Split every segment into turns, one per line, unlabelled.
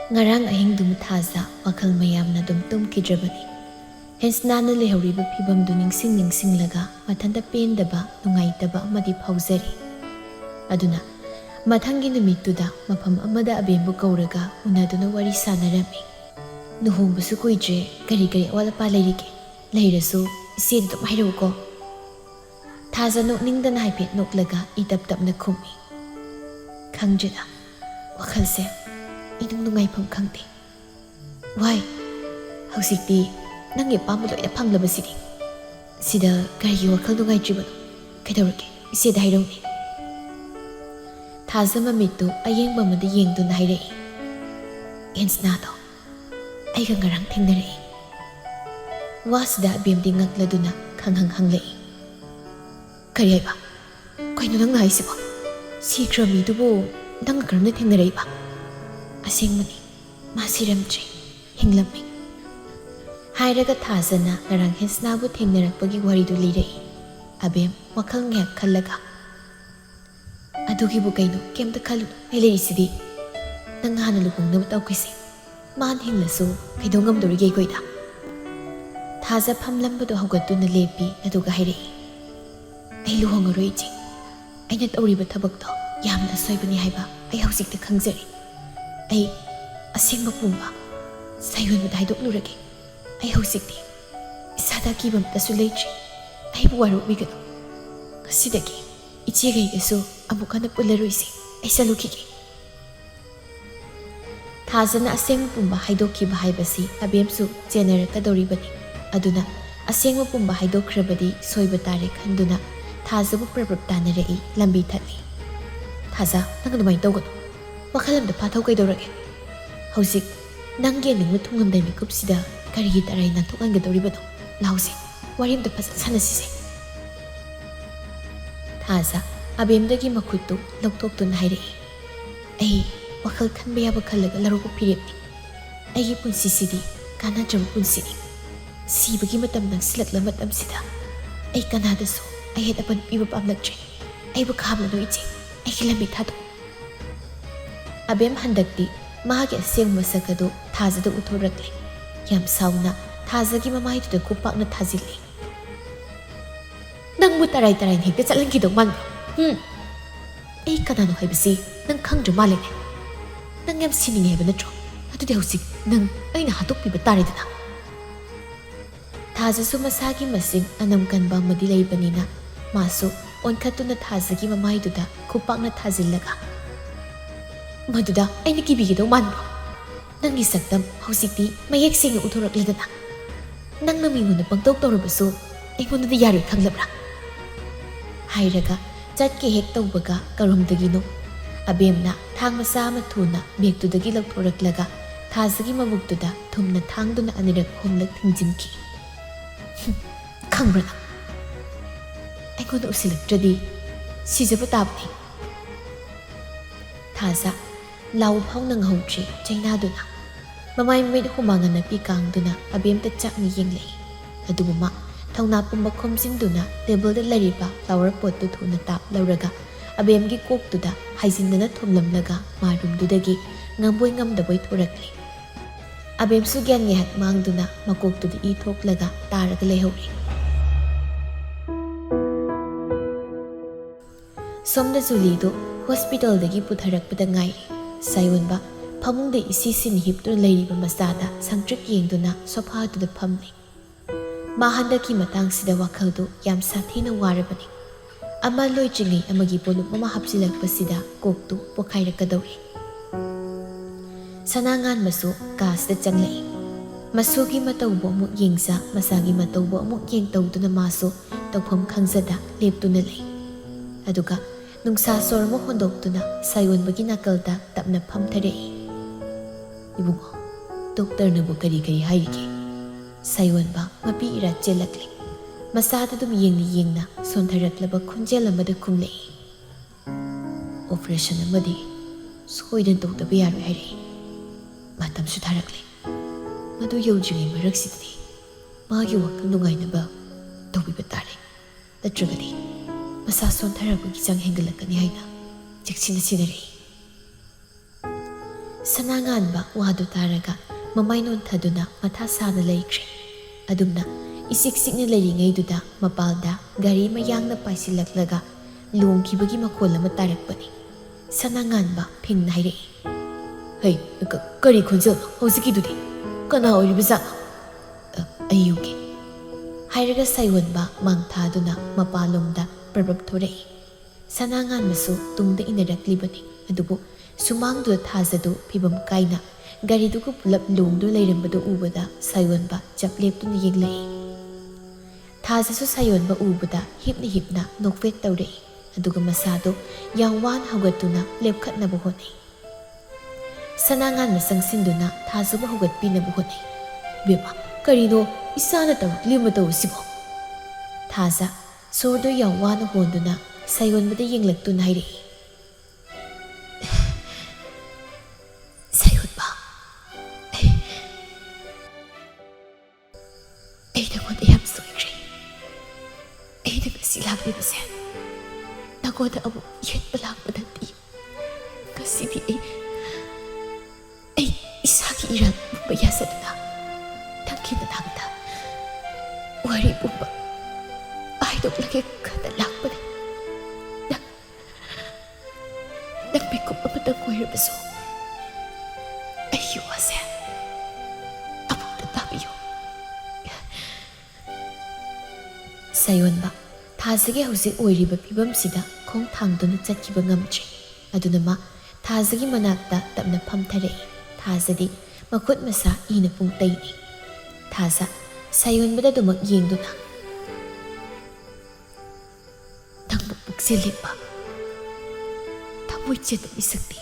Ngarang ahing dum thaza wakhal mayamna dum tumkidrabani. Hensnana lehoriba phibam du ningsing laga mathanda pendaba nungaitaba amadi phauzari. Aduna mathangi numittuda mafam amada abembu kauraga unaduna wari sanarami. Nuhongbusu kuidre kari awala pa lairike. Lairasu ise dum hairauko. Thaza nokningdana haipet noklaga itap tapna khumi. Khangjeda wakhalse idung nungaifam khangte. Why? Hausikti nang ipam loida phanglabasidi. Sida kari wakhal nungaijibano. Kaidawrake ise da hairauni. Thaza mamitu ayengba mada yengduna hairai. Hensnado aiga ngarang thengnarei. Wasida abemdi ngakladuna khanghang hanglei. Kari haiba? Kaino nang haisibo? Sikra midubo nang karamna thengnareiba? Asengmani masiramdri hinglammi. Hairaga Thazana ngarang Hensnabu thengnarakpagi waridu lirai. Abem wakhal ngak khallaga. Adugibu kaino kemta khalu aileisidi. Nang hana luhongnaba tawkise. Man hinglasu kaidong ngamdorige goida. Thaza phamlambado haugatuna lepi aduga hairai. Ai luhongaroi chi. Aina tawriba thabakto yamna soibani haiba ai hausikta khangjari. Ai asengba pumba sayonbada haidoknurage. Ai hausikti isada kibam tasu leitri. Ai buwaru bigano. Kasidagi ichegaigasu amukana pularoisi. Ai salukige. Thazana asengba pumba haidokiba haibasi abemsu jenarakadoribani. Aduna asengba pumba haidokrabadi soiba tare khanduna Thazabu prabab tanarei lambi thatli. Thaza nang adumai tawgano. Wakhalamda phathau kaidorage. Hausik nangge ningma thungamdai mikupsida karigi tarai nanthokhangadoribano. Lause warimda phasa sanasise. Thaza abemdagi makhuttu lautoktuna hairei. Ai wakhal khanba yaba khallaga laroba phirebni. Aigi punsisidi kanadraba punsini. Sibagi matam nangsilakla matamsida ai kanadasu ai het apan piba pamlaktre. Ai bu khamna no ichi. Ai lambi thado. Abem handakti mahagi aseng masakado Thazada uthorakle. Yam sauna Thazagi mamaitu da kupakna thazili. Nang mu tarai hekta chatlangi dong man. Ai kanano haibasi nang khangdra malene. Nang yam sininge heba natro. Adudi hausik nang aina hatokpiba taredana. Thazasu masagi masing anam kanba madi laibanina masu onkhatuna Thazagi mamaiduda kupakna thazillaga. Maduda aina kibigidau manbro. Nangi saktam hausikti mayek sengna uthorakledana. Nangna mingona pangtok tawrabasu aingondada yaroi khanglabra. Hairaga chatke hek tawbaga karomdagino. Abemna thang masa ama thuna bektudagi lauthoraklaga Thazagi mabuktuda thumna thangduna anirak homlak thingjinki. Khangbra aingona usilaktradi sijaba tabni. Thaza lau phau nang hautri chainaduna mamai mait humanga na pi kangduna abemta chakni yenglei. Adubuma thongna pumba khomsingduna table da lariba flower pot tu thuna tap lauraga abemgi koktuda haijindana thumlamlaga marumdudagi ngamboi ngamdaboi thorakli. Abemsu gyan ngehat mangduna makoktuda I thoklaga taraga lehori. Somda Zulido hospital dagi putharakpada ngairi. Sayonba phamungda isisi hiptuna leiriba masada sangtrik yengduna sofa-duda phamli. Mahandaki matangsida wakhaldu yam sathina warabani. Ama loijingai amagi polum mama hapsilakpasida koktu pokhairakadori. Sanangan masu kasda changlai. Masugi matawbo amuk yengsa masagi matawbo amuk yengtawduna masu tawpham khangzada leptuna lei. Aduga nungsa sormo hondoktuna sayonbagi nakalda tapna phamtharei. Ibungo doctor nabu kari hairike. Sayonba mapi ira chelakli. Masada dum yengna sontaraklaba khunjel amada khumlei. Operation amadi soidan tawdaba yaroi hairei. Matam sutharakli. Madu yaujigai maraksidadi magi wakal nungainaba tawbiba tare. Natragadi masa sontharabagi chang hengalakani haina jeksina sinarei. ꯁꯅꯥꯉꯥꯟꯕ ꯋꯥꯗꯨ ꯇꯥꯔꯒ ꯃꯃꯥꯏ ꯅꯣꯟꯊꯗꯨꯅ ꯃꯊꯥ ꯁꯥꯅ ꯂꯩꯈ꯭ꯔꯦ꯫ ꯑꯗꯨꯝꯅ ꯏꯆꯤꯛ ꯆꯤꯛꯅ ꯂꯩꯔꯤꯉꯩꯗꯨꯗ ꯃꯄꯥꯜꯗ ꯒꯥꯔꯤ ꯑꯃ ꯌꯥꯡꯅ ꯄꯥꯏꯁꯤꯜꯂꯛꯂꯒ ꯂꯣꯡꯈꯤꯕꯒꯤ ꯃꯈꯣꯜ ꯑꯃ ꯇꯥꯔꯛꯄꯅꯤ꯫ ꯁꯅꯥꯉꯥꯟꯕ ꯐꯤꯡꯅ ꯍꯥꯏꯔꯛꯏ, "ꯍꯩ, ꯀꯔꯤ ꯈꯣꯟꯖꯦꯜꯅꯣ ꯍꯧꯖꯤꯛꯀꯤꯗꯨꯗꯤ? ꯀꯅꯥ ꯑꯣꯏꯔꯤꯕꯖꯥꯠꯅꯣ?" "ꯑꯩ ꯌꯨꯒꯦ" ꯍꯥꯏꯔꯒ ꯁꯥꯏꯑꯣꯟꯕ ꯃꯥꯡꯊꯥꯗꯨꯅ ꯃꯄꯥꯟꯂꯣꯝꯗ ꯄ꯭ꯔꯕꯞ ꯊꯣꯔꯛꯏ꯫ ꯁꯅꯥꯉꯥꯟꯕꯁꯨ ꯇꯨꯡꯗ ꯏꯟꯅꯔꯛꯂꯤꯕꯅꯤ꯫ ꯑꯗꯨꯕꯨ ꯁꯨꯃꯥꯡꯗꯨꯗ ꯊꯥꯖꯗꯨ ꯐꯤꯕꯝ ꯀꯥꯏꯅ ꯒꯥꯔꯤꯗꯨꯒ ꯄꯨꯂꯞ ꯂꯣꯡꯗꯨꯅ ꯂꯩꯔꯝꯕꯗꯨ ꯎꯕꯗ ꯁꯥꯏꯑꯣꯟꯕ ꯆꯞ ꯂꯦꯞꯇꯨꯅ ꯌꯦꯡꯂꯛꯏ꯫ ꯊꯥꯖꯁꯨ ꯁꯥꯏꯑꯣꯟꯕ ꯎꯕꯗ ꯍꯤꯞꯅ ꯍꯤꯞꯅ ꯅꯣꯛꯐꯦꯠ ꯇꯧꯔꯛꯏ꯫ ꯑꯗꯨꯒ ꯃꯁꯥꯗꯨ ꯌꯥꯝ ꯋꯥꯅ ꯍꯧꯒꯠꯇꯨꯅ ꯂꯦꯞꯈꯠꯅꯕ ꯍꯣꯠꯅꯩ꯫ ꯁꯅꯥꯉꯥꯟꯕ ꯆꯪꯁꯤꯟꯗꯨꯅ ꯊꯥꯖꯕꯨ ꯍꯧꯒꯠꯄꯤꯅꯕ ꯍꯣꯠꯅꯩ꯫ "ꯕꯦꯝꯃ, ꯀꯔꯤꯅꯣ ꯏꯆꯥꯅ ꯇꯧꯔꯛꯂꯤ ꯃꯇꯧ ꯑꯁꯤꯕꯣ?" ꯊꯥꯖ ꯁꯣꯔꯗꯨ ꯌꯥꯝ ꯋꯥꯅ ꯍꯣꯟꯗꯨꯅ ꯁꯥꯏꯑꯣꯟꯕꯗ ꯌꯦꯡꯂꯛꯇꯨꯅ ꯍꯥꯏꯔꯛꯏ, "ꯁꯥꯏꯑꯣꯟꯕ, ꯑꯩ ꯅꯉꯣꯟꯗ ꯌꯥꯝ ꯁꯣꯏꯈ꯭ꯔꯦ꯫ ꯑꯩꯅ ꯉꯁꯤ ꯂꯥꯛꯂꯤꯕꯁꯦ ꯅꯉꯣꯟꯗ ꯑꯃꯨꯛ ꯌꯦꯠꯄ ꯂꯥꯛꯄ ꯅꯠꯇꯦ꯫ ꯉꯁꯤꯗꯤ ꯑꯩ ꯏꯁꯥꯒꯤ ꯏꯔꯥꯟ ꯄꯨꯝꯕ ꯌꯥꯖꯗꯨꯅ ꯅꯪꯒꯤ ꯃꯅꯥꯛꯇ ꯋꯥꯔꯤ ꯄꯨꯝꯕ ꯍꯥꯏꯗꯣꯛꯂꯒꯦ ꯈꯟꯅ ꯂꯥꯛꯄꯅꯤ꯫ ꯅꯪ ꯃꯤꯀꯨꯞ ꯑꯃꯇꯪ ꯑꯣꯏꯔꯕꯁꯨ ꯑꯩꯒꯤ ꯋꯥꯁꯦ ꯑꯃꯨꯛꯇ ꯇꯥꯕꯤꯌꯨ." ꯁꯥꯏꯑꯣꯟꯕ ꯊꯥꯖꯒꯤ ꯍꯧꯖꯤꯛ ꯑꯣꯏꯔꯤꯕ ꯐꯤꯕꯝꯁꯤꯗ ꯈꯣꯡ ꯊꯥꯡꯗꯨꯅ ꯆꯠꯈꯤꯕ ꯉꯝꯗ꯭ꯔꯤ꯫ ꯑꯗꯨꯅ ꯃꯥ ꯊꯥꯖꯒꯤ ꯃꯅꯥꯛꯇ ꯇꯞꯅ ꯐꯝꯊꯔꯛꯏ꯫ ꯊꯥꯖꯗꯤ ꯃꯈꯨꯠ ꯃꯁꯥ ꯏꯅ ꯄꯨꯡꯇꯩꯅꯤ꯫ ꯊꯥꯖ ꯁꯥꯏꯑꯣꯟꯕꯗ ꯑꯗꯨꯃꯛ ꯌꯦꯡꯗꯨꯅ, "ꯅꯪꯕꯨ ꯄꯨꯛꯆꯦꯜ ꯂꯦꯞꯄ, ꯊꯃꯣꯏ ꯆꯦꯠꯄ ꯃꯤꯁꯛꯇꯤ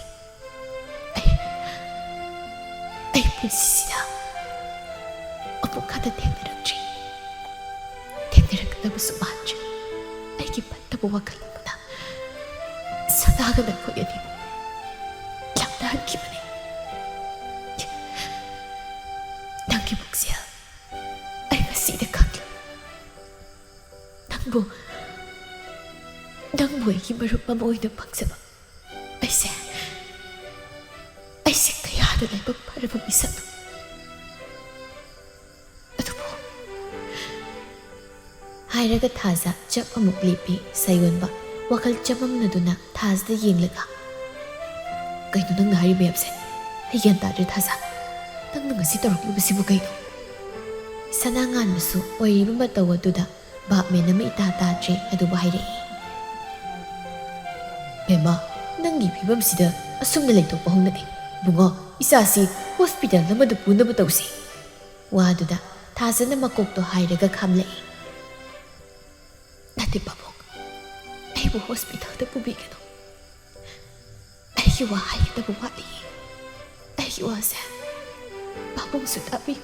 ꯑꯩ ꯄꯨꯟꯁꯤꯁꯤꯗ ꯑꯃꯨꯛ ꯍꯟꯅ ꯊꯦꯡꯅꯔꯛꯇ꯭ꯔꯤ, ꯊꯦꯡꯅꯔꯛꯀꯗꯕꯁꯨ ꯃꯥꯟꯗ꯭ꯔꯤ꯫ ꯑꯩꯒꯤ ꯐꯠꯇꯕ ꯋꯥꯈꯜ ꯑꯃꯅ ꯁꯅꯥꯒ ꯅꯈꯣꯏ ꯑꯅꯤꯕꯨ ꯂꯥꯞꯅꯍꯟꯈꯤꯕꯅꯤ꯫ ꯅꯪꯒꯤ ꯄꯨꯛꯆꯦꯜ ꯑꯩ ꯉꯁꯤꯗ ꯈꯪꯂꯦ꯫ ꯅꯪꯕꯨ ꯑꯩꯒꯤ ꯃꯔꯨꯞ ꯑꯃ ꯑꯣꯏꯅ ꯐꯪꯖꯕ ꯑꯩꯁꯦ ꯀꯌꯥꯗ ꯂꯥꯏꯕꯛ ꯐꯔꯕ ꯃꯤꯁꯛꯅꯣ꯫ ꯑꯗꯨꯕꯨ" ꯍꯥꯏꯔꯒ ꯊꯥꯖ ꯆꯞ ꯑꯃꯨꯛ ꯂꯦꯞꯄꯤ꯫ ꯁꯥꯏꯑꯣꯟꯕ ꯋꯥꯈꯜ ꯆꯃꯝꯅꯗꯨꯅ ꯊꯥꯖꯗ ꯌꯦꯡꯂꯒ, "ꯀꯩꯅꯣ ꯅꯪꯅ ꯍꯥꯏꯔꯤ ꯃꯌꯥꯝꯁꯦ? ꯑꯩ ꯒ꯭ꯌꯥꯟ ꯇꯥꯗ꯭ꯔꯦ ꯊꯥꯖ꯫ ꯅꯪꯅ ꯉꯁꯤ ꯇꯧꯔꯛꯂꯤꯕꯁꯤꯕꯨ ꯀꯩꯅꯣ?" ꯁꯅꯥꯉꯥꯟꯕꯁꯨ ꯑꯣꯏꯔꯤꯕ ꯃꯇꯧ ꯑꯗꯨꯗ ꯚꯥꯞꯃꯦꯟ ꯑꯃ ꯏꯇꯥ ꯇꯥꯗ꯭ꯔꯦ꯫ ꯑꯗꯨꯕꯨ ꯍꯥꯏꯔꯛꯏ, "ꯕꯦꯝꯃ, ꯅꯪꯒꯤ ꯐꯤꯕꯝꯁꯤꯗ ꯑꯁꯨꯝꯅ ꯂꯩꯊꯣꯛꯄ ꯍꯧꯅꯗꯦ꯫ ꯕꯨꯡꯉꯣ, ꯏꯆꯥꯁꯤ ꯍꯣꯁꯄꯤꯇꯥꯜ ꯑꯃꯗ ꯄꯨꯅꯕ ꯇꯧꯁꯤ." ꯋꯥꯗꯨꯗ ꯊꯥꯖꯅ ꯃꯀꯣꯛꯇꯣ ꯍꯥꯏꯔꯒ ꯈꯥꯝꯂꯛꯏ꯫ "ꯅꯠꯇꯦ ꯄꯥꯕꯨꯡ, ꯑꯩꯕꯨ ꯍꯣꯁꯄꯤꯇꯥꯜꯗ ꯄꯨꯕꯤꯒꯅꯨ꯫ ꯑꯩꯒꯤ ꯋꯥ ꯍꯥꯏꯒꯗꯕ ꯋꯥꯠꯂꯤ꯫ ꯑꯩꯒꯤ ꯋꯥꯁꯦ ꯄꯥꯕꯨꯡꯁꯨ ꯇꯥꯕꯤꯌꯨ꯫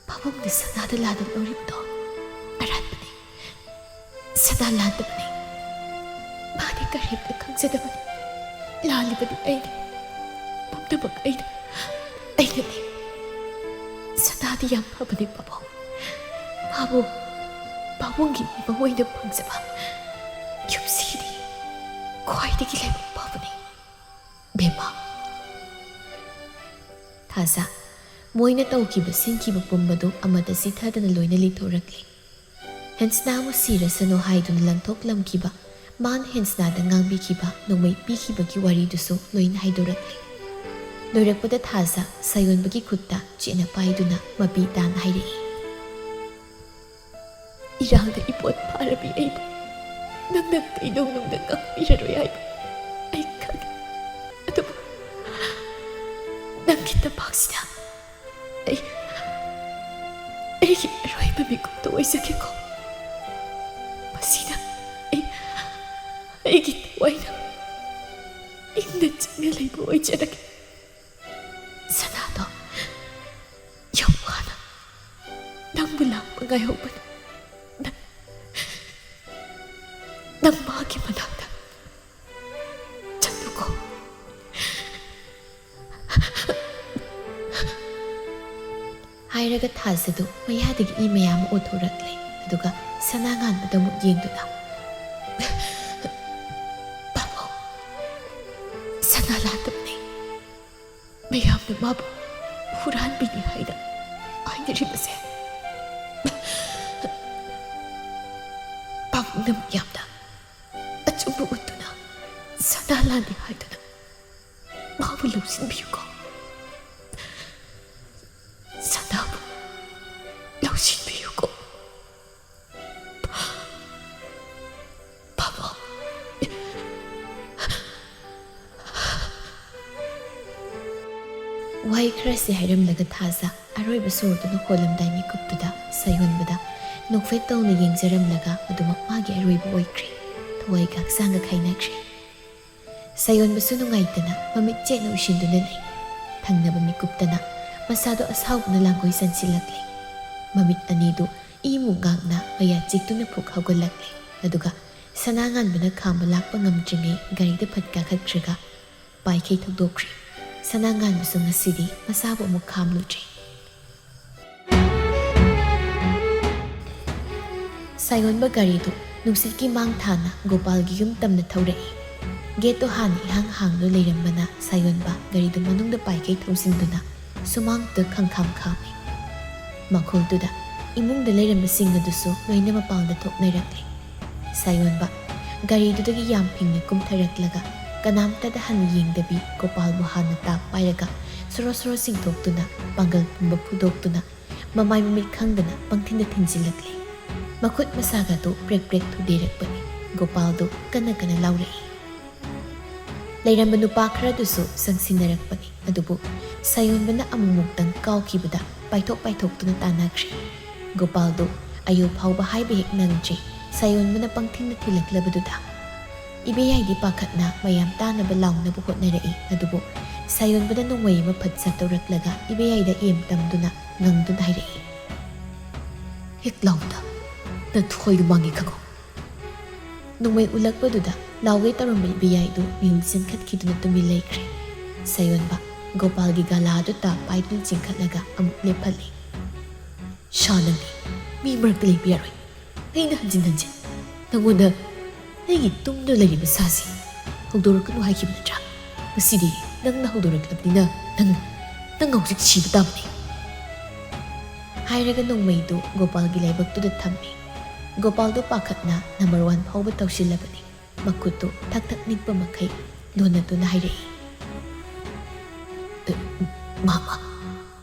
ꯄꯥꯕꯨꯡꯅ ꯁꯅꯥꯗ ꯂꯥꯟꯅ ꯂꯧꯔꯤꯕꯗꯣ ꯑꯔꯥꯟꯕꯅꯤ, ꯁꯅꯥ ꯂꯥꯟꯗꯕꯅꯤ꯫ ꯃꯥꯗꯤ ꯀꯔꯤꯝꯇ ꯈꯪꯖꯗꯕꯅꯤ꯫ ꯂꯥꯜꯂꯤꯕꯗꯤ ꯑꯩꯅꯤ, ꯄꯨꯝꯅꯃꯛ ꯑꯩꯅꯅꯤ꯫ ꯁꯅꯥꯗꯤ ꯌꯥꯝ ꯐꯕꯅꯤ ꯄꯥꯕꯨꯡ꯫ ꯃꯥꯕꯨ ꯄꯥꯕꯨꯡꯒꯤ ꯏꯃꯧ ꯑꯣꯏꯅ ꯐꯪꯖꯕ ꯌꯨꯝꯁꯤꯒꯤꯗꯤ ꯈ꯭ꯋꯥꯏꯗꯒꯤ ꯂꯥꯏꯕꯛ ꯐꯕꯅꯤ ꯕꯦꯝꯃ." ꯊꯥꯖ ꯃꯣꯏꯅ ꯇꯧꯈꯤꯕ ꯁꯤꯟꯈꯤꯕ ꯄꯨꯝꯕꯗꯨ ꯑꯃꯗ ꯆꯤꯊꯗꯅ ꯂꯣꯏꯅ ꯂꯤꯊꯣꯔꯛꯂꯤ꯫ ꯍꯦꯟꯁꯅꯥꯕꯨ ꯁꯤꯔꯁꯅꯨ ꯍꯥꯏꯗꯨꯅ ꯂꯪꯊꯣꯛꯂꯝꯈꯤꯕ, ꯃꯥꯅ ꯍꯦꯟꯁꯅꯥꯗ ꯉꯥꯡꯕꯤꯈꯤꯕ, ꯅꯣꯡꯃꯩ ꯄꯤꯈꯤꯕꯒꯤ ꯋꯥꯔꯤꯗꯨꯁꯨ ꯂꯣꯏꯅ ꯍꯥꯏꯗꯣꯔꯛꯂꯤ꯫ ꯂꯣꯏꯔꯛꯄꯗ ꯊꯥꯖ ꯁꯥꯏꯑꯣꯟꯕꯒꯤ ꯈꯨꯠꯇ ꯆꯦꯠꯅ ꯄꯥꯏꯗꯨꯅ ꯃꯄꯤ ꯇꯥꯅ ꯍꯥꯏꯔꯛꯏ, "ꯏꯔꯥꯡꯗ ꯏꯄꯣꯠ ꯐꯥꯔꯕꯤ ꯑꯩꯕꯨ ꯅꯪꯅ ꯀꯩꯗꯧꯅꯨꯡꯗ ꯉꯥꯛꯄꯤꯔꯔꯣꯏ ꯍꯥꯏꯕ ꯑꯩ ꯈꯪꯏ꯫ ꯑꯗꯨꯕꯨ ꯅꯪꯒꯤ ꯇꯝꯄꯥꯛꯁꯤꯗ ꯑꯩꯒꯤ ꯑꯔꯣꯏꯕ ꯃꯤꯀꯨꯞꯇ ꯑꯣꯏꯖꯒꯦꯀꯣ꯫ ꯃꯁꯤꯅ ꯑꯩꯒꯤ ꯊꯋꯥꯏꯅ ꯏꯪꯅ ꯆꯤꯡꯅ ꯂꯩꯕ ꯑꯣꯏꯖꯔꯒꯦ꯫ ꯁꯅꯥꯗꯣ ꯌꯥꯝ ꯋꯥꯅ ꯅꯪꯕꯨ ꯂꯥꯛꯄ ꯉꯥꯏꯍꯧꯕꯅꯤ꯫ ꯅꯪ ꯃꯥꯒꯤ ꯃꯅꯥꯛꯇ ꯆꯠꯂꯨꯀꯣ." ꯍꯥꯏꯔꯒ ꯊꯥꯖꯗꯨ ꯃꯌꯥꯗꯒꯤ ꯏ ꯃꯌꯥꯝ ꯑꯣꯊꯣꯔꯛꯂꯦ꯫ ꯑꯗꯨꯒ ꯁꯅꯥꯉꯥꯟꯕꯗ ꯑꯃꯨꯛ ꯌꯦꯡꯗꯨꯅ, "ꯄꯥꯕꯨꯡ, ꯁꯅꯥ ꯂꯥꯟꯗꯕꯅꯤ, ꯃꯌꯥꯝꯅ ꯃꯥꯕꯨ ꯍꯨꯔꯥꯟꯕꯤꯅꯤ ꯍꯥꯏꯅ ꯍꯥꯏꯅꯔꯤꯕꯁꯦ ꯄꯥꯎꯅꯝ ꯌꯥꯝꯅ ꯑꯆꯨꯝꯕ ꯎꯠꯇꯨꯅ ꯁꯅꯥ ꯂꯥꯟꯗꯦ ꯍꯥꯏꯗꯨꯅ ꯃꯥꯕꯨ ꯂꯧꯁꯤꯟꯕꯤꯌꯨꯀꯣ ꯁꯅꯥꯕꯨ ꯂꯧꯁꯤꯟꯕꯤꯌꯨꯀꯣ ꯕꯥꯕꯥ ꯋꯥꯍꯩ ꯈꯔꯁꯤ ꯍꯥꯏꯔꯝꯂꯒ ꯊꯥꯖ ꯑꯔꯣꯏꯕ ꯁꯣꯔꯗꯨꯅ ꯍꯣꯜꯂꯝꯗꯥꯏ ꯃꯤꯀꯨꯞꯇꯨꯗ ꯁꯥꯌꯣꯟꯕꯗ ꯅꯣꯛꯐꯦꯠ ꯇꯧꯅ ꯌꯦꯡꯖꯔꯝꯂꯒ ꯑꯗꯨꯃꯛ ꯃꯥꯒꯤ ꯑꯔꯣꯏꯕ ꯑꯣꯏꯈ꯭ꯔꯦ ꯊꯋꯥꯏꯒ ꯍꯛꯆꯥꯡꯒ ꯈꯥꯏꯅꯈ꯭ꯔꯦ ꯁꯥꯌꯣꯟꯕꯁꯨ ꯅꯨꯡꯉꯥꯏꯇꯅ ꯃꯃꯤꯠ ꯆꯦꯠꯅ ꯎꯏꯁꯤꯟꯗꯨꯅ ꯂꯩ ꯊꯪꯅꯕ ꯃꯤꯀꯨꯞꯇꯅ ꯃꯁꯥꯗꯣ ꯑꯁꯥꯎꯕꯅ ꯂꯥꯡꯒꯣꯏ ꯆꯟꯁꯤꯜꯂꯛꯂꯦ ꯃꯃꯤꯠ ꯑꯅꯤꯗꯨ ꯏꯃꯨ ꯉꯥꯛꯅ ꯃꯌꯥ ꯆꯤꯛꯇꯨꯅ ꯐꯨꯛ ꯍꯧꯒꯠꯂꯛꯂꯦ ꯑꯗꯨꯒ ꯁꯅꯥ ꯉꯥꯟꯕꯅ ꯈꯥꯝꯕ ꯂꯥꯛꯄ ꯉꯝꯗ꯭ꯔꯤꯉꯩ ꯒꯥꯔꯤꯗ ꯐꯠ ꯀꯥꯈꯠꯈ꯭ꯔꯒ ꯄꯥꯏꯈꯩ ꯊꯧꯗꯣꯛꯈ꯭ꯔꯦ ꯁꯅꯥ ꯉꯥꯟꯕꯁꯨ ꯉꯁꯤꯗꯤ ꯃꯁꯥꯕꯨ ꯑꯃꯨꯛ ꯈꯥꯝꯂꯨꯗ꯭ꯔꯦ ꯁꯥꯌꯣꯟꯕ ꯒꯥꯔꯤꯗꯨ ꯅꯨꯡꯁꯤꯠꯀꯤ ꯃꯥꯡ ꯊꯥꯅ ꯒꯣꯄꯥꯜꯒꯤ ꯌꯨꯝ ꯇꯝꯅ ꯊꯧꯔꯛꯏ ꯒꯦꯠꯇꯣ ꯍꯥꯟꯅ ꯏꯍꯥꯡ ꯍꯥꯡꯗꯨꯅ ꯂꯩꯔꯝꯕꯅ ꯁꯥꯌꯣꯟꯕ ꯒꯥꯔꯤꯗꯨ ꯃꯅꯨꯡꯗ ꯄꯥꯏꯈꯩ ꯊꯧꯖꯤꯟꯗꯨꯅ ꯁꯨꯃꯥꯡꯗꯨꯗ ꯈꯪꯈꯥꯝ ꯈꯥꯝꯃꯤ ꯃꯈꯣꯜꯗꯨꯗ ꯏꯃꯨꯡꯗ ꯂꯩꯔꯝꯕꯁꯤꯡ ꯑꯗꯨꯁꯨ ꯂꯣꯏꯅ ꯃꯄꯥꯟꯗ ꯊꯣꯛꯅꯔꯛꯂꯦ ꯁꯥꯌꯣꯟꯕ ꯒꯥꯔꯤꯗꯨꯗꯒꯤ ꯌꯥꯝ ꯐꯤꯡꯅ ꯀꯨꯝꯊꯔꯛꯂꯒ ꯀꯅꯥꯝꯇꯗ ꯍꯟꯅ ꯌꯦꯡꯗꯕꯤ ꯒꯣꯄꯥꯜꯕꯨ ꯍꯥꯟꯅ ꯇꯥꯛ ꯄꯥꯏꯔꯒ ꯁꯣꯔꯣ ꯁꯣꯔꯣ ꯆꯤꯡꯊꯣꯛꯇꯨꯅ ꯄꯥꯡꯒꯜ ꯄꯨꯝꯕ ꯐꯨꯗꯣꯛꯇꯨꯅ ꯃꯃꯥꯏ ꯃꯃꯤꯠ ꯈꯪꯗꯅ ꯄꯪꯊꯤꯟꯗ ꯊꯤꯟꯖꯤꯜꯂꯛꯂꯦ ꯃꯈꯨꯠ ꯃꯁꯥꯒꯗꯨ ꯄ꯭ꯔꯦꯛ ꯄ꯭ꯔꯦꯛ ꯊꯨꯗꯦꯔꯛꯄꯅꯤ ꯒꯣꯄꯥꯜꯗꯨ ꯀꯟꯅ ꯀꯟꯅ ꯂꯥꯎꯔꯛꯏ ꯂꯩꯔꯝꯕ ꯅꯨꯄꯥ ꯈꯔꯗꯨꯁꯨ ꯆꯪꯁꯤꯟꯅꯔꯛꯄꯅꯤ ꯑꯗꯨꯕꯨ ꯁꯥꯌꯣꯟꯕꯅ ꯑꯃꯨꯛꯃꯨꯛꯇꯪ ꯀꯥꯎꯈꯤꯕꯗ ꯄꯥꯏꯊꯣꯛ ꯄꯥꯏꯊꯣꯛꯇꯨꯅ ꯇꯥꯟꯅꯈ꯭ꯔꯦ ꯒꯣꯄꯥꯜꯗꯨ ꯑꯌꯨ ꯐꯥꯎꯕ ꯍꯥꯏꯕ ꯍꯦꯛ ꯅꯪꯗ꯭ꯔꯤ ꯁꯥꯌꯣꯟꯕꯅ ꯄꯪꯊꯤꯟꯅ ꯊꯤꯜꯂꯛꯂꯕꯗꯨꯗ ꯏꯕꯦꯌꯥꯏꯗꯤ ꯄꯥꯈꯠꯅ ꯃꯌꯥꯝ ꯇꯥꯅꯕ ꯂꯥꯎꯅꯕ ꯍꯣꯠꯅꯔꯛꯏ ꯑꯗꯨꯕꯨ ꯁꯥꯌꯣꯟꯕꯅ ꯅꯣꯡꯃꯩ ꯑꯃ ꯐꯠ ꯁꯠꯇꯧꯔꯛꯂꯒ ꯏꯕꯦꯌꯥꯏꯗ ꯑꯦꯝ ꯇꯝꯗꯨꯅ ꯉꯪꯗꯨꯅ ꯍꯥꯏꯔꯛꯏ ꯍꯦꯛ ꯂꯥꯎꯗ ꯅꯊꯣꯏꯗꯨ ꯃꯥꯡꯉꯤ ꯈꯪꯉꯣ ꯅꯣꯡꯃꯩ ꯎꯜꯂꯛꯄꯗꯨꯗ ꯂꯥꯎꯒꯦ ꯇꯧꯔꯝꯕ ꯏꯕꯦꯌꯥꯏꯗꯨ ꯃꯤꯍꯨꯜ ꯆꯦꯟꯈꯠꯈꯤꯗꯨꯅ ꯇꯨꯃꯤꯟ ꯂꯩꯈ꯭ꯔꯦ ꯁꯥꯌꯣꯟꯕ ꯒꯣꯄꯥꯜꯒꯤ ꯒꯥꯂꯥꯗꯨ ꯇꯥꯞ ꯄꯥꯏꯗꯨꯅ ꯆꯤꯡꯈꯠꯂꯒ ꯑꯃꯨꯛ ꯂꯦꯞꯍꯜꯂꯤ ꯁꯥ ꯅꯪꯗꯤ ꯃꯤ ꯃꯔꯛꯇ ꯂꯩꯕ ꯌꯥꯔꯣꯏ ꯑꯩꯅ ꯍꯟꯖꯤꯟ ꯍꯟꯖꯤꯟ ꯅꯪꯉꯣꯟꯗ ꯑꯩꯒꯤ ꯇꯨꯡꯗ ꯂꯩꯔꯤꯕ ꯁꯥꯁꯤ ꯍꯧꯗꯣꯔꯛꯀꯅꯨ ꯍꯥꯏꯈꯤꯕ ꯅꯠꯇ꯭ꯔꯥ ꯉꯁꯤꯗꯤ ꯅꯪꯅ ꯍꯧꯗꯣꯔꯛꯂꯕꯅꯤꯅ ꯅꯪ ꯍꯧꯖꯤꯛ ꯁꯤꯕ ꯇꯥꯕꯅꯤ ꯍꯥꯏꯔꯒ ꯅꯣꯡꯃꯩꯗꯨ ꯒꯣꯄꯥꯜꯒꯤ ꯂꯥꯏꯕꯛꯇꯨꯗ ꯊꯝꯃꯤ ꯒꯣꯄꯥꯜꯗꯨ ꯄꯥꯈꯠꯅ ꯅꯝꯕꯔ 1 ꯐꯥꯎꯕ ꯇꯧꯁꯤꯜꯂꯕꯅꯤ ꯃꯈꯨꯠꯇꯨ ꯊꯛ ꯊꯛ ꯅꯤꯛꯄ ꯃꯈꯩ ꯂꯣꯟꯅꯗꯨꯅ ꯍꯥꯏꯔꯛꯏ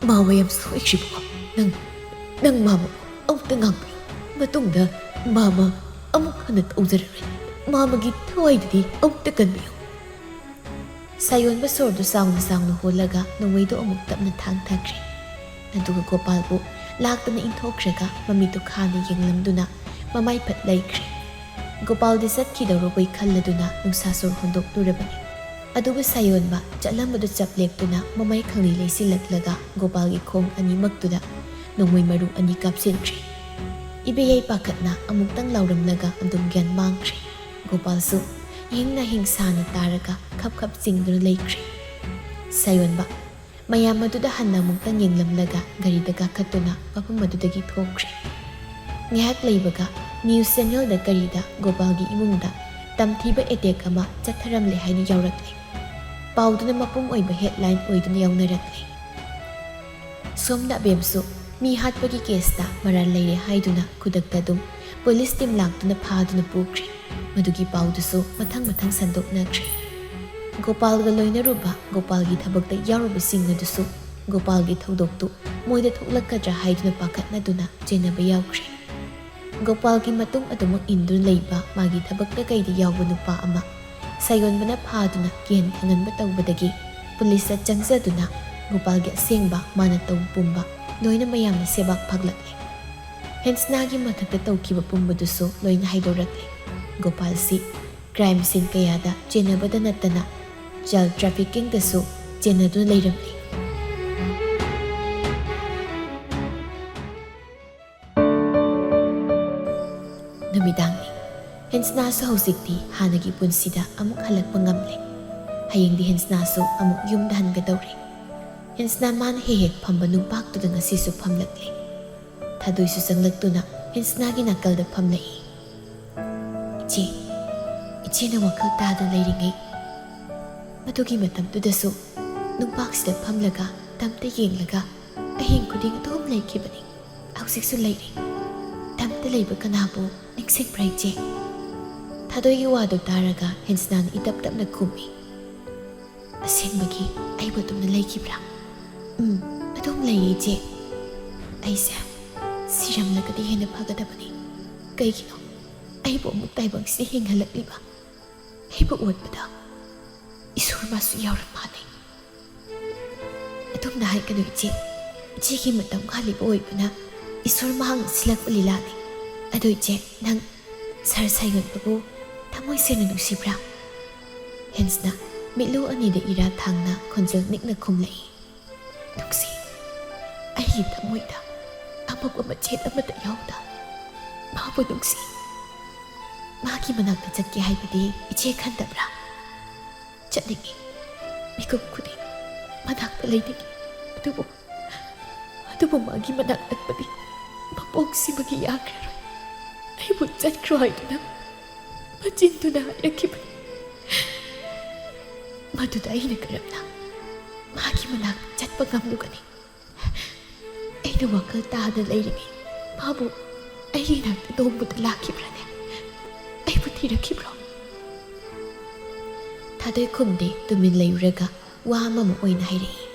ꯃꯥꯃ ꯌꯥꯝ ꯁꯣꯏꯈ꯭ꯔꯤꯕꯀꯣ ꯅꯪ ꯃꯥꯃ ꯑꯃꯨꯛꯇ ꯉꯥꯡꯕꯤꯌꯨ ꯃꯇꯨꯡꯗ ꯃꯥꯃ ꯑꯃꯨꯛ ꯍꯟꯅ ꯇꯧꯖꯔꯔꯣꯏ ꯃꯥꯃꯒꯤ ꯊꯋꯥꯏꯗꯨꯗꯤ ꯑꯃꯨꯛꯇ ꯀꯟꯕꯤꯌꯨ ꯁꯥꯌꯣꯟꯕ ꯁꯣꯔꯗꯨ ꯆꯥꯎꯅ ꯆꯥꯎꯅ ꯍꯣꯜꯂꯒ ꯅꯣꯡꯃꯩꯗꯨ ꯑꯃꯨꯛ ꯇꯞꯅ ꯊꯥꯡꯊꯈ꯭ꯔꯦ ꯑꯗꯨꯒ ꯒꯣꯄꯥꯜꯕꯨ ꯂꯥꯛꯇꯅ ꯏꯟꯊꯣꯛꯈ꯭ꯔꯒ ꯃꯃꯤꯠꯇꯨ ꯈꯥꯅ ꯌꯦꯡꯂꯝꯗꯨꯅ ꯃꯃꯥꯏ ꯐꯠ ꯂꯩꯈ꯭ꯔꯦ ꯒꯣꯄꯥꯜꯗꯤ ꯆꯠꯈꯤꯗꯧꯔꯕꯣꯏ ꯈꯜꯂꯗꯨꯅ ꯅꯨꯡꯁꯥ ꯁꯣꯔ ꯍꯣꯟꯗꯣꯛꯂꯨꯔꯕꯅꯤ ꯑꯗꯨꯕꯨ ꯁꯥꯌꯣꯟꯕ ꯆꯠꯂꯝꯕꯗꯨ ꯆꯞ ꯂꯦꯞꯇꯨꯅ ꯃꯃꯩ ꯈꯪꯂꯩ ꯂꯩꯁꯤꯜꯂꯛꯂꯒ ꯒꯣꯄꯥꯜꯒꯤ ꯈꯣꯡ ꯑꯅꯤꯃꯛꯇꯨꯗ ꯅꯣꯡꯃꯩ ꯃꯔꯨ 2 ꯀꯥꯞꯁꯤꯟꯈ꯭ꯔꯦ ꯏꯕꯦꯌꯥꯏ ꯄꯥꯈꯠꯅ ꯑꯃꯨꯛꯇꯪ ꯂꯥꯎꯔꯝꯂꯒ ꯑꯗꯨꯝ ꯒ꯭ꯌꯥꯟ ꯃꯥꯡꯈ꯭ꯔꯦ ꯒꯣꯄꯥꯜꯁꯨ ꯍꯤꯡꯅ ꯍꯤꯡꯁꯥꯅ ꯇꯥꯔꯒ ꯈꯞ ꯈꯞ ꯆꯤꯡꯗꯨꯅ ꯂꯩꯈ꯭ꯔꯦ ꯁꯥꯌꯣꯟꯕ ꯃꯌꯥꯝ ꯑꯗꯨꯗ ꯍꯟꯅ ꯑꯃꯨꯛꯇꯪ ꯌꯦꯡꯂꯝꯂꯒ ꯒꯥꯔꯤꯗ ꯀꯥꯈꯠꯇꯨꯅ ꯃꯐꯝ ꯑꯗꯨꯗꯒꯤ ꯊꯣꯛꯈ꯭ꯔꯦ ꯉꯥꯏꯍꯥꯛ ꯂꯩꯕꯒ ꯅ꯭ꯌꯨꯁ ꯆꯦꯅꯦꯜꯗ ꯀꯔꯤꯗ ꯒꯣꯄꯥꯜꯒꯤ ꯏꯃꯨꯡꯗ ꯇꯝꯊꯤꯕ ꯑꯦꯇꯦꯛ ꯑꯃ ꯆꯠꯊꯔꯝꯂꯦ ꯍꯥꯏꯅ ꯌꯥꯎꯔꯛꯂꯦ ꯄꯥꯎꯗꯨꯅ ꯃꯄꯨꯡ ꯑꯣꯏꯕ ꯍꯦꯗꯂꯥꯏꯟ ꯑꯣꯏꯗꯨꯅ ꯌꯥꯎꯅꯔꯛꯂꯦ ꯁꯣꯝꯗ ꯑꯕꯦꯝꯁꯨ ꯃꯤ ꯍꯥꯠꯄꯒꯤ ꯀꯦꯁꯇ ꯃꯔꯥꯜ ꯂꯩꯔꯦ ꯍꯥꯏꯗꯨꯅ ꯈꯨꯗꯛꯇ ꯑꯗꯨꯝ ꯄꯨꯂꯤꯁ ꯇꯤꯝ ꯂꯥꯛꯇꯨꯅ ꯐꯥꯗꯨꯅ ꯄꯨꯈ꯭ꯔꯦ ꯃꯗꯨꯒꯤ ꯄꯥꯎꯗꯨꯁꯨ ꯃꯊꯪ ꯃꯊꯪ ꯁꯟꯗꯣꯛꯅꯈ꯭ꯔꯦ ꯒꯣꯄꯥꯜꯒ ꯂꯣꯏꯅꯔꯨꯕ ꯒꯣꯄꯥꯜꯒꯤ ꯊꯕꯛꯇ ꯌꯥꯎꯔꯨꯕꯁꯤꯡ ꯑꯗꯨꯁꯨ ꯒꯣꯄꯥꯜꯒꯤ ꯊꯧꯗꯣꯛꯇꯨ ꯃꯣꯏꯗ ꯊꯣꯛꯂꯛꯀꯗ꯭ꯔꯥ ꯍꯥꯏꯗꯨꯅ ꯄꯥꯈꯠꯅꯗꯨꯅ ꯆꯦꯟꯅꯕ ꯌꯥꯎꯈ꯭ꯔꯦ ꯒꯣꯄꯥꯜꯒꯤ ꯃꯇꯨꯡ ꯑꯗꯨꯃꯛ ꯏꯟꯗꯨꯅ ꯂꯩꯕ ꯃꯥꯒꯤ ꯊꯕꯛꯇ ꯀꯩꯗ ꯌꯥꯎꯕ ꯅꯨꯄꯥ ꯑꯃ ꯁꯥꯌꯣꯟꯕꯅ ꯐꯥꯗꯨꯅ ꯀꯤꯍꯟ ꯈꯪꯍꯟꯕ ꯇꯧꯕꯗꯒꯤ ꯄꯨꯂꯤꯁꯇ ꯆꯪꯖꯗꯨꯅ ꯒꯣꯄꯥꯜꯒꯤ ꯑꯁꯦꯡꯕ ꯃꯥꯅ ꯇꯧ ꯄꯨꯝꯕ ꯂꯣꯏꯅ ꯃꯌꯥꯝꯅ ꯁꯦꯕꯥꯛ ꯐꯥꯒꯠꯂꯛꯂꯦ ꯍꯦꯟꯁꯅꯥꯒꯤ ꯃꯊꯛꯇ ꯇꯧꯈꯤꯕ ꯄꯨꯝꯕꯗꯨꯁꯨ ꯂꯣꯏꯅ ꯍꯥꯏꯗꯣꯔꯛꯂꯦ ꯒꯣꯄꯥꯜꯁꯤ ꯀ꯭ꯔꯥꯏꯝ ꯁꯤꯟ ꯀꯌꯥꯗ ꯆꯦꯟꯅꯕꯗ ꯅꯠꯇꯅ ꯆꯥꯏꯜ ꯇ꯭ꯔꯥꯐꯤꯀꯤꯡꯗꯁꯨ ꯆꯦꯟꯅꯗꯨꯅ ꯂꯩꯔꯝꯂꯦ ꯅꯨꯃꯤꯗꯥꯡꯅꯤ ꯍꯦꯟꯁꯅꯥꯁꯨ ꯍꯧꯖꯤꯛꯇꯤ ꯍꯥꯟꯅꯒꯤ ꯄꯨꯟꯁꯤꯗ ꯑꯃꯨꯛ ꯍꯜꯂꯛꯄ ꯉꯝꯂꯦ ꯍꯌꯦꯡꯗꯤ ꯍꯦꯟꯁꯅꯥꯁꯨ ꯑꯃꯨꯛ ꯌꯨꯝꯗ ꯍꯟꯒꯗꯧꯔꯦ ꯍꯦꯟꯁꯅꯥ ꯃꯥꯅ ꯍꯦꯛ ꯍꯦꯛ ꯐꯝꯕ ꯅꯨꯡꯄꯥꯛꯇꯨꯗ ꯉꯁꯤꯁꯨ ꯐꯝꯂꯛꯂꯦ ꯊꯥꯗꯣꯏꯁꯨ ꯆꯪꯂꯛꯇꯨꯅ ꯍꯦꯟꯁꯅꯥꯒꯤ ꯅꯥꯀꯜꯗ ꯐꯝꯂꯛꯏ ꯏꯆꯦꯅ ꯋꯥꯈꯜ ꯇꯥꯗꯨꯅ ꯂꯩꯔꯤꯉꯩ ꯃꯗꯨꯒꯤ ꯃꯇꯝꯗꯨꯗꯁꯨ ꯅꯨꯡꯄꯥꯛꯁꯤꯗ ꯐꯝꯂꯒ ꯇꯝꯇ ꯌꯦꯡꯂꯒ ꯑꯍꯤꯡ ꯈꯨꯗꯤꯡ ꯑꯗꯨꯝ ꯂꯩꯈꯤꯕꯅꯤ꯫ ꯍꯧꯖꯤꯛꯁꯨ ꯂꯩꯔꯤ꯫ ꯇꯝꯇ ꯂꯩꯕ ꯀꯅꯥꯕꯨ ꯅꯤꯡꯁꯤꯡꯕ꯭ꯔꯥ ꯏꯆꯦ? ꯊꯥꯗꯣꯏꯒꯤ ꯋꯥꯗꯨ ꯇꯥꯔꯒ ꯍꯦꯟꯁꯅꯥꯅ ꯏꯇꯞ ꯇꯞꯅ ꯈꯨꯝꯃꯤ꯫ ꯑꯁꯦꯡꯕꯒꯤ ꯑꯩꯕꯨ ꯑꯗꯨꯝꯅ ꯂꯩꯈꯤꯕ꯭ꯔꯥ? ꯑꯗꯨꯝ ꯂꯩꯌꯦ ꯏꯆꯦ꯫ ꯑꯩꯁꯦ ꯁꯤꯔꯝꯂꯒꯗꯤ ꯍꯦꯟꯅ ꯐꯒꯗꯕꯅꯤ꯫ ꯀꯩꯒꯤꯅꯣ ꯑꯩꯕꯨ ꯑꯃꯨꯛ ꯇꯥꯏꯕꯪꯁꯤꯗ ꯍꯤꯡꯍꯜꯂꯛꯂꯤꯕ? ꯑꯩꯕꯨ ꯑꯣꯠꯄꯗ ꯏꯁꯣꯔ ꯃꯥꯁꯨ ꯌꯥꯎꯔ ꯃꯥꯜꯂꯦ꯫ ꯑꯗꯨꯝꯅ ꯍꯥꯏꯒꯅꯨ ꯏꯆꯦ꯫ ꯏꯆꯦꯒꯤ ꯃꯇꯝ ꯈꯥꯜꯂꯤꯕ ꯑꯣꯏꯕꯅ ꯏꯁꯣꯔ ꯃꯍꯥꯛꯅ ꯁꯤꯜꯂꯛꯄ ꯂꯤꯂꯥꯅꯤ꯫ ꯑꯗꯣ ꯏꯆꯦ, ꯅꯪ ꯁꯥꯔ ꯁꯥꯏꯒꯣꯟꯕꯕꯨ ꯊꯃꯣꯏ ꯁꯦꯡꯅ ꯅꯨꯡꯁꯤꯕ꯭ꯔꯥ? ꯍꯦꯟꯁꯅ ꯃꯤꯠꯂꯨ ꯑꯅꯤꯗ ꯏꯔꯥ ꯊꯥꯡꯅ ꯈꯣꯟꯖꯦꯜ ꯅꯤꯛꯅ ꯈꯨꯝꯂꯛꯏ꯫ ꯅꯨꯡꯁꯤ꯫ ꯑꯩꯒꯤ ꯊꯃꯣꯏꯗ ꯑꯃꯣꯠꯄ ꯃꯆꯦꯠ ꯑꯃꯠꯇ ꯌꯥꯎꯗ ꯃꯥꯕꯨ ꯅꯨꯡꯁꯤ꯫ ꯃꯥꯒꯤ ꯃꯅꯥꯛꯇ ꯆꯠꯀꯦ ꯍꯥꯏꯕꯗꯤ ꯏꯆꯦ ꯈꯟꯗꯕ꯭ꯔꯥ? ꯆꯠꯅꯤꯡꯉꯤ꯫ ꯃꯤꯀꯨꯞ ꯈꯨꯗꯤꯡ ꯃꯅꯥꯛꯇ ꯂꯩꯅꯤꯡꯉꯤ꯫ ꯑꯗꯨꯕꯨ ꯃꯥꯒꯤ ꯃꯅꯥꯛ ꯅꯛꯄꯗꯤ ꯃꯄꯣꯛꯁꯤꯕꯒꯤ ꯌꯥꯈ꯭ꯔꯔꯣꯏ꯫ ꯑꯩꯕꯨ ꯆꯠꯈ꯭ꯔꯣ ꯍꯥꯏꯗꯨꯅ ꯃꯆꯤꯟꯗꯨꯅ ꯍꯥꯏꯔꯛꯈꯤꯕꯅꯤ꯫ ꯃꯗꯨꯗ ꯑꯩꯅ ꯀꯔꯝꯅ ꯃꯥꯒꯤ ꯃꯅꯥꯛ ꯆꯠꯄ ꯉꯝꯂꯨꯒꯅꯤ? ꯑꯩꯅ ꯋꯥꯈꯜ ꯇꯥꯗ ꯂꯩꯔꯤꯉꯩ ꯃꯥꯕꯨ ꯑꯩꯒꯤ ꯅꯥꯛꯇ ꯅꯣꯡꯃꯇ ꯂꯥꯛꯈꯤꯕ꯭ꯔꯥꯅꯦ? ꯑꯩꯕꯨ ꯊꯤꯔꯛꯈꯤꯕ꯭ꯔꯣ? ꯊꯥꯗꯣꯏ ꯈꯨꯝꯗꯦ, ꯇꯨꯃꯤꯟ ꯂꯩꯔꯨꯔꯒ ꯋꯥ ꯑꯃꯃꯨꯛ ꯑꯣꯏꯅ ꯍꯥꯏꯔꯛꯏ꯫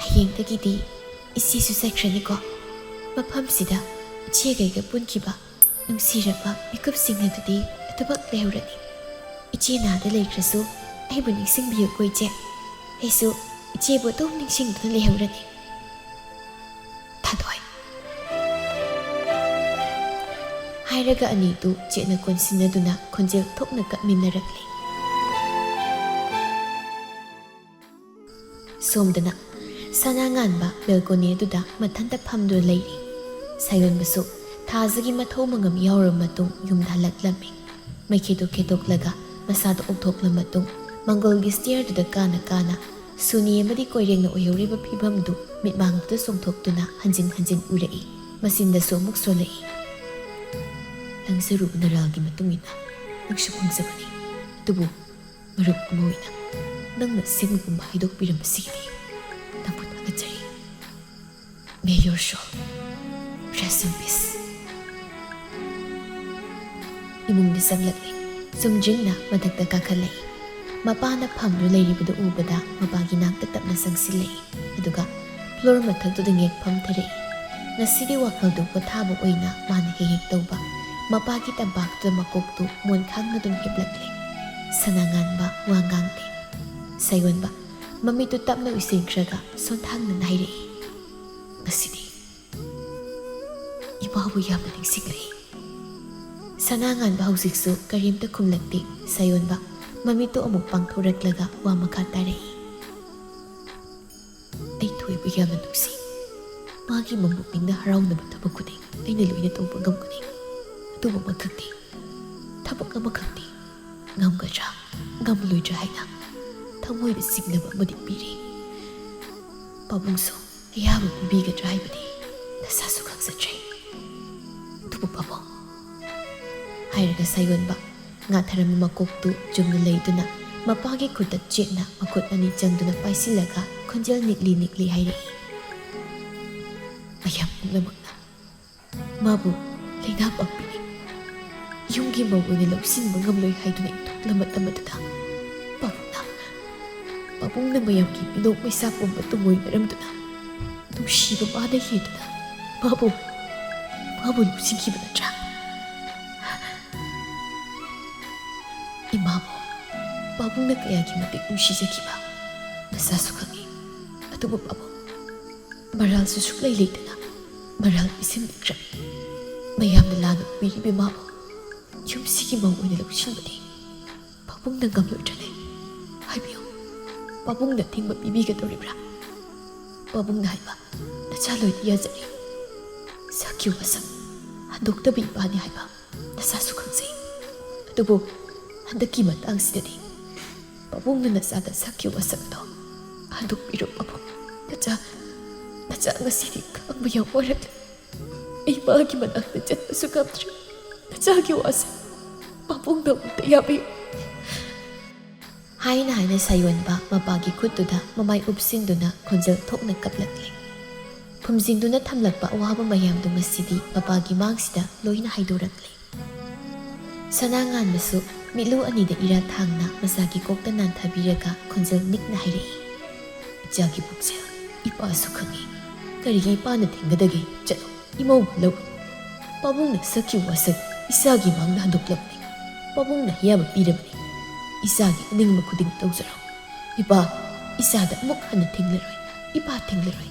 ꯍꯌꯦꯡꯗꯒꯤꯗꯤ ꯏꯆꯦꯁꯨ ꯆꯠꯈ꯭ꯔꯅꯤꯀꯣ? ꯃꯐꯝꯁꯤꯗ ꯏꯆꯦꯒꯩꯒ ꯄꯨꯟꯈꯤꯕ ꯅꯨꯡꯁꯤꯔꯕ ꯃꯤꯀꯨꯞꯁꯤꯡ ꯑꯗꯨꯗꯤ ꯑꯗꯨꯃꯛ ꯂꯩꯍꯧꯔꯅꯤ꯫ ꯏꯆꯦ ꯅꯥꯗ ꯂꯩꯈ꯭ꯔꯁꯨ ꯑꯩꯕꯨ ꯅꯤꯡꯁꯤꯡꯕꯤꯌꯨꯀꯣ ꯏꯆꯦ꯫ ꯑꯩꯁꯨ ꯏꯆꯦꯕꯨ ꯑꯗꯨꯝ ꯅꯤꯡꯁꯤꯡꯗꯨꯅ ꯂꯩꯍꯧꯔꯅꯤ꯫ ꯊꯥꯗꯣꯏ꯫ ꯍꯥꯏꯔꯒ ꯑꯅꯤꯗꯨ ꯆꯦꯠꯅ ꯀꯣꯟꯁꯤꯟꯅꯗꯨꯅ ꯈꯣꯟꯖꯦꯜ ꯊꯣꯛꯅ ꯀꯞꯃꯤꯟꯅꯔꯛꯂꯤ꯫ ꯁꯣꯝꯗꯅ ꯁꯅꯥ ꯉꯥꯟꯕ ꯕꯦꯜꯀꯣꯅꯤ ꯑꯗꯨꯗ ꯃꯊꯟꯇ ꯐꯝꯗꯨꯅ ꯂꯩꯔꯤ꯫ ꯁꯥꯏꯒꯣꯟꯕꯁꯨ ꯊꯥꯖꯒꯤ ꯃꯊꯧ ꯃꯉꯝ ꯌꯥꯎꯔꯕ ꯃꯇꯨꯡ ꯌꯨꯝꯗ ꯍꯜꯂꯛꯂꯝꯃꯤ꯫ ꯃꯩꯈꯦꯠꯇꯨ ꯈꯦꯠꯇꯣꯛꯂꯒ ꯃꯁꯥꯗꯨ ꯑꯣꯛꯊꯣꯛꯂ ꯃꯇꯨꯡ ꯃꯪꯒꯣꯜꯒꯤ ꯁ꯭ꯇꯤꯌꯔꯗꯨꯗ ꯀꯥꯅ ꯀꯥꯅ ꯁꯨꯅꯤ ꯑꯃꯗꯤ ꯀꯣꯏꯔꯦꯡꯅ ꯑꯣꯏꯍꯧꯔꯤꯕ ꯐꯤꯚꯝꯗꯨ ꯃꯤꯠꯃꯥꯡꯗꯨꯗ ꯆꯣꯡꯊꯣꯛꯇꯨꯅ ꯍꯟꯖꯤꯟ ꯍꯟꯖꯤꯟ ꯎꯔꯛꯏ꯫ ꯃꯆꯤꯟꯗꯁꯨ ꯑꯃꯨꯛ ꯁꯣꯜꯂꯛꯏ꯫ ꯂꯪꯖꯔꯨꯕ ꯅꯔꯥꯜꯒꯤ ꯃꯇꯨꯡ ꯏꯟꯅ ꯅꯪꯁꯨ ꯐꯪꯖꯕꯅꯤ꯫ ꯑꯗꯨꯕꯨ ꯃꯔꯨꯞ ꯑꯃ ꯑꯣꯏꯅ ꯅꯪꯅ ꯑꯁꯦꯡꯕꯒꯨꯝꯕ ꯍꯥꯏꯗꯣꯛꯄꯤꯔꯝꯕꯁꯤꯒꯤꯗꯤ ꯅꯪꯕꯨ ꯊꯥꯒꯠꯆꯔꯤ꯫ May your soul rest in peace. ꯏꯃꯨꯡꯗ ꯆꯪꯂꯛꯂꯤ꯫ ꯆꯨꯝꯗ꯭ꯔꯤꯡꯅ ꯃꯊꯛꯇ ꯀꯥꯈꯠꯂꯛꯏ꯫ ꯃꯄꯥꯅ ꯐꯝꯗꯨꯅ ꯂꯩꯔꯤꯕꯗꯨ ꯎꯕꯗ ꯃꯄꯥꯒꯤ ꯅꯥꯛꯇ ꯇꯞꯅ ꯆꯪꯁꯤꯜꯂꯛꯏ꯫ ꯑꯗꯨꯒ ꯐ꯭ꯂꯣꯔ ꯃꯊꯛꯇꯨꯗ ꯉꯦꯛꯐꯝ ꯊꯔꯛꯏ꯫ ꯉꯁꯤꯗꯤ ꯋꯥꯈꯜꯗꯨ ꯄꯣꯊꯥꯕ ꯑꯣꯏꯅ ꯃꯥꯅ ꯍꯦꯛ ꯍꯦꯛ ꯇꯧꯕ ꯃꯄꯥꯒꯤ ꯇꯝꯄꯥꯛꯇꯨꯗ ꯃꯀꯣꯛꯇꯨ ꯃꯣꯟꯈꯥꯡꯅ ꯑꯗꯨꯝ ꯍꯤꯞꯂꯛꯂꯤ꯫ ꯁꯅꯥ ꯉꯥꯟꯕ ꯋꯥ ꯉꯥꯡꯗꯦ꯫ ꯁꯥꯏꯒꯣꯟꯕ ꯃꯃꯤꯠꯇꯨ ꯇꯞꯅ ꯎꯏꯁꯤꯟꯈ꯭ꯔꯒ ꯁꯣꯟꯊꯥꯡꯅ ꯍꯥꯏꯔꯛꯏ꯫ ꯉꯁꯤꯗꯤ ꯏꯃꯥꯕꯨ ꯌꯥꯝꯅ ꯅꯤꯡꯁꯤꯡꯂꯛꯏ꯫ ꯁꯅꯥ ꯉꯥꯟꯕ ꯍꯧꯖꯤꯛꯁꯨ ꯀꯔꯤꯝꯇ ꯈꯨꯝꯂꯛꯇꯦ꯫ ꯁꯥꯏꯒꯣꯟꯕ ꯃꯃꯤꯠꯇꯨ ꯑꯃꯨꯛ ꯄꯥꯡꯊꯣꯔꯛꯂꯒ ꯋꯥ ꯃꯈꯥ ꯇꯥꯔꯛꯏ꯫ ꯑꯩ ꯊꯣꯏꯕꯨ ꯌꯥꯝꯅ ꯅꯨꯡꯁꯤ꯫ ꯃꯥꯒꯤ ꯃꯕꯨꯛꯅꯤꯡꯗ ꯍꯔꯥꯎꯅꯕ ꯊꯕꯛ ꯈꯨꯗꯤꯡ ꯑꯩꯅ ꯂꯣꯏꯅ ꯇꯧꯕ ꯉꯝꯒꯅꯤ꯫ ꯑꯗꯨꯕꯨ ꯑꯃꯈꯛꯇꯤ, ꯊꯕꯛ ꯑꯃꯈꯛꯇꯤ ꯉꯝꯒꯗ꯭ꯔꯥ ꯉꯝꯂꯣꯏꯗ꯭ꯔꯥ ꯍꯥꯏꯅ ꯊꯃꯣꯏꯗ ꯆꯤꯡꯅꯕ ꯑꯃꯗꯤ ꯄꯤꯔꯤ꯫ ꯄꯥꯕꯨꯡꯁꯨ ꯑꯌꯥꯕ ꯄꯤꯕꯤꯒꯗ꯭ꯔꯥ ꯍꯥꯏꯕꯗꯤ ꯅꯁꯥꯁꯨ ꯈꯪꯖꯗ꯭ꯔꯦ꯫ ꯑꯗꯨꯕꯨ ꯄꯥꯕꯨꯡ ꯍꯥꯏꯔꯒ ꯁꯥꯏꯒꯣꯟꯕ ꯉꯥꯊꯔꯝꯕ ꯃꯀꯣꯛꯇꯨ ꯆꯨꯝꯅ ꯂꯩꯗꯨꯅ ꯃꯄꯥꯒꯤ ꯈꯨꯠꯇ ꯆꯦꯠꯅ ꯃꯈꯨꯠ ꯑꯅꯤ ꯆꯪꯗꯨꯅ ꯄꯥꯏꯁꯤꯜꯂꯒ ꯈꯣꯟꯖꯦꯜ ꯅꯤꯛꯂꯤ ꯅꯤꯛꯂꯤ ꯍꯥꯏꯔꯛꯏ꯫ ꯃꯌꯥꯝ ꯄꯨꯝꯅꯃꯛꯅ ꯃꯥꯕꯨ ꯂꯩꯅꯥ ꯄꯛꯄꯤꯅꯤ꯫ ꯌꯨꯝꯒꯤ ꯃꯧ ꯑꯣꯏꯅ ꯂꯧꯁꯤꯟꯕ ꯉꯝꯂꯣꯏ ꯍꯥꯏꯗꯨꯅ ꯏꯟꯊꯣꯛꯂ ꯃꯇꯝ ꯑꯗꯨꯗ ꯄꯥꯕꯨꯡꯅ ꯃꯌꯥꯝꯒꯤ ꯃꯤꯅꯣꯛ ꯃꯩꯁꯥ ꯄꯨꯝꯕ ꯇꯨꯡꯑꯣꯏ ꯃꯔꯝꯗꯨꯅ ꯅꯨꯡꯁꯤꯕ ꯃꯥꯅ ꯍꯦꯟꯗꯨꯅ ꯃꯥꯕꯨ ꯂꯧꯁꯤꯟꯈꯤꯕ ꯅꯠꯇ꯭ꯔꯥ? ꯏꯃꯥꯕꯨ ꯄꯥꯕꯨꯡꯅ ꯀꯌꯥꯒꯤ ꯃꯇꯤꯛ ꯅꯨꯡꯁꯤꯖꯈꯤꯕ ꯅꯁꯥꯁꯨ ꯈꯪꯏ꯫ ꯑꯗꯨꯕꯨ ꯄꯥꯕꯨꯡ ꯃꯔꯥꯜꯁꯨ ꯁꯨꯛꯂꯩ ꯂꯩꯇꯅ ꯃꯔꯥꯜ ꯄꯤꯁꯤꯟꯕꯤꯈ꯭ꯔꯕꯤ꯫ ꯃꯌꯥꯝꯅ ꯂꯥꯟꯅ ꯎꯕꯤꯔꯤꯕ ꯃꯥꯕꯨ ꯌꯨꯝꯁꯤꯒꯤ ꯃꯧ ꯑꯣꯏꯅ ꯂꯧꯁꯤꯟꯕꯗꯤ ꯄꯥꯕꯨꯡꯅ ꯉꯝꯂꯣꯏꯗ꯭ꯔꯅꯦ? ꯍꯥꯏꯕꯤꯌꯨ, ꯄꯥꯕꯨꯡꯅ ꯊꯤꯡꯕ ꯄꯤꯕꯤꯒꯗꯧꯔꯤꯕ꯭ꯔꯥ? ꯄꯥꯕꯨꯡꯅ ꯍꯥꯏꯕ ꯅꯆꯥ ꯂꯣꯏꯅ ꯌꯥꯖꯔꯤ꯫ ꯁꯛꯀꯤ ꯋꯥꯁꯛ ꯍꯟꯗꯣꯛꯇꯕ ꯏꯄꯥꯅꯤ ꯍꯥꯏꯕ ꯅꯁꯥꯁꯨ ꯈꯪꯖꯩ꯫ ꯑꯗꯨꯕꯨ ꯍꯟꯗꯛꯀꯤ ꯃꯇꯥꯡꯁꯤꯗꯗꯤ ꯄꯥꯕꯨꯡꯅ ꯅꯆꯥꯗ ꯁꯛꯀꯤ ꯋꯥꯁꯛꯇꯣ ꯍꯟꯗꯣꯛꯄꯤꯔꯣ ꯄꯥꯕꯨꯡ꯫ ꯅꯆꯥ ꯉꯁꯤꯗꯤ ꯈꯥꯡꯕ ꯌꯥꯝ ꯋꯥꯔꯛꯂꯦ꯫ ꯑꯩ ꯃꯥꯒꯤ ꯃꯅꯥꯛꯇ ꯆꯠꯄꯁꯨ ꯉꯝꯗ꯭ꯔꯦ꯫ ꯅꯆꯥꯒꯤ ꯋꯥꯁꯦ ꯄꯥꯕꯨꯡꯅ ꯑꯃꯨꯛꯇ ꯌꯥꯕꯤꯌꯨ꯫ ꯍꯥꯏꯅ ꯁꯥꯌꯣꯟꯕ ꯃꯄꯥꯒꯤ ꯈꯨꯠꯇꯨꯗ ꯃꯃꯥꯏ ꯎꯞꯁꯤꯟꯗꯨꯅ ꯈꯣꯟꯖꯦꯜ ꯊꯣꯛꯅ ꯀꯞꯂꯛꯂꯦ꯫ ꯐꯨꯝꯖꯤꯟꯗꯨꯅ ꯊꯝꯂꯛꯄ ꯑꯋꯥꯕ ꯃꯌꯥꯝꯗꯨ ꯉꯁꯤꯗꯤ ꯃꯄꯥꯒꯤ ꯃꯥꯡꯁꯤꯗ ꯂꯣꯏꯅ ꯍꯥꯏꯗꯣꯔꯛꯂꯦ꯫ ꯁꯅꯥꯉꯥꯟꯕꯁꯨ ꯃꯤꯠꯂꯨ ꯑꯅꯤꯗ ꯏꯔꯥ ꯊꯥꯡꯅ ꯃꯆꯥꯒꯤ ꯀꯣꯛꯇ ꯅꯥꯟꯊꯕꯤꯔꯒ ꯈꯣꯟꯖꯦꯜ ꯅꯤꯛꯅ ꯍꯥꯏꯔꯛꯏ꯫ ꯏꯆꯥꯒꯤ ꯄꯨꯛꯆꯦꯜ ꯏꯄꯥꯁꯨ ꯈꯪꯏ꯫ ꯀꯔꯤꯒꯤ ꯏꯄꯥꯅ ꯊꯤꯡꯒꯗꯒꯦ? ꯆꯠꯂꯣ, ꯏꯃꯧꯕꯨ ꯂꯧꯔꯨ꯫ ꯄꯥꯕꯨꯡꯅ ꯁꯛꯈꯤꯕ ꯋꯥꯁꯛ ꯏꯆꯥꯒꯤ ꯃꯥꯡꯗ ꯍꯟꯗꯣꯛꯂꯕꯅꯤ꯫ ꯄꯥꯕꯨꯡꯅ ꯍꯤꯌꯥꯕ ꯄꯤꯔꯕꯅꯤ꯫ ꯏꯆꯥꯒꯤ ꯑꯅꯤꯡꯕ ꯈꯨꯗꯤꯡ ꯇꯧꯖꯔꯣ꯫ ꯏꯄꯥ, ꯏꯆꯥꯗ ꯑꯃꯨꯛ ꯍꯟꯅ ꯊꯤꯡꯂꯔꯣꯏ꯫ ꯏꯄꯥ ꯊꯤꯡꯂꯔꯣꯏ꯫